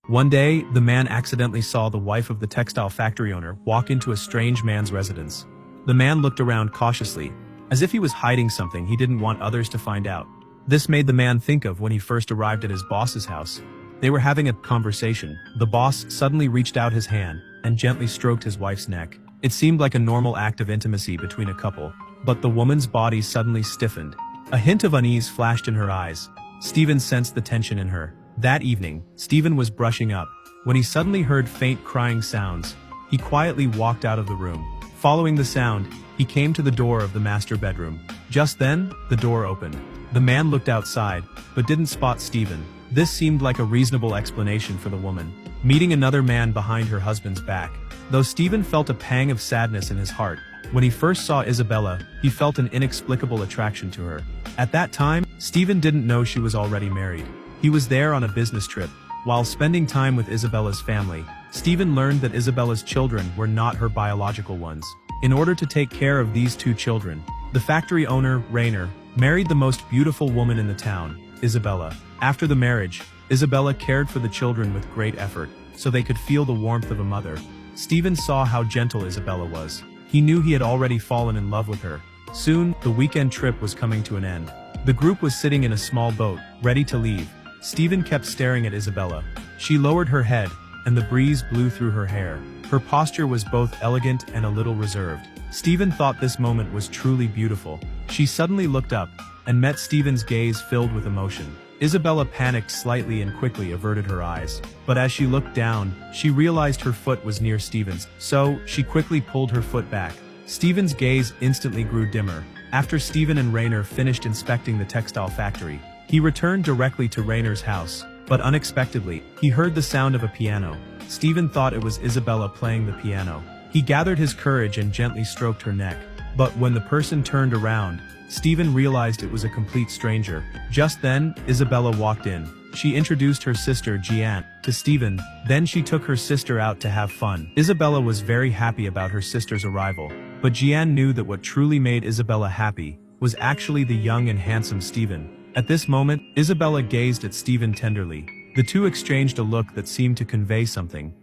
One day, the man accidentally saw the wife of the textile factory owner walk into a strange man's residence. The man looked around cautiously, as if he was hiding something he didn't want others to find out. This made the man think of when he first arrived at his boss's house. They were having a conversation. The boss suddenly reached out his hand and gently stroked his wife's neck. It seemed like a normal act of intimacy between a couple, but the woman's body suddenly stiffened. A hint of unease flashed in her eyes. Stephen sensed the tension in her. That evening, Stephen was brushing up when he suddenly heard faint crying sounds. He quietly walked out of the room. Following the sound, he came to the door of the master bedroom. Just then, the door opened. The man looked outside, but didn't spot Stephen. This seemed like a reasonable explanation for the woman meeting another man behind her husband's back. Though Stephen felt a pang of sadness in his heart, when he first saw Isabella, he felt an inexplicable attraction to her. At that time, Stephen didn't know she was already married. He was there on a business trip. While spending time with Isabella's family, Stephen learned that Isabella's children were not her biological ones. In order to take care of these two children, the factory owner, Rainer, married the most beautiful woman in the town, Isabella. After the marriage, Isabella cared for the children with great effort, so they could feel the warmth of a mother. Stephen saw how gentle Isabella was. He knew he had already fallen in love with her. Soon, the weekend trip was coming to an end. The group was sitting in a small boat, ready to leave. Stephen kept staring at Isabella. She lowered her head, and the breeze blew through her hair. Her posture was both elegant and a little reserved. Stephen thought this moment was truly beautiful. She suddenly looked up, and met Stephen's gaze filled with emotion. Isabella panicked slightly and quickly averted her eyes. But as she looked down, she realized her foot was near Stephen's, so she quickly pulled her foot back. Stephen's gaze instantly grew dimmer. After Stephen and Rainer finished inspecting the textile factory, he returned directly to Rainer's house. But unexpectedly, he heard the sound of a piano. Stephen thought it was Isabella playing the piano. He gathered his courage and gently stroked her neck. But when the person turned around, Stephen realized it was a complete stranger. Just then, Isabella walked in. She introduced her sister, Jeanne, to Stephen. Then she took her sister out to have fun. Isabella was very happy about her sister's arrival. But Jeanne knew that what truly made Isabella happy was actually the young and handsome Stephen. At this moment, Isabella gazed at Stephen tenderly. The two exchanged a look that seemed to convey something.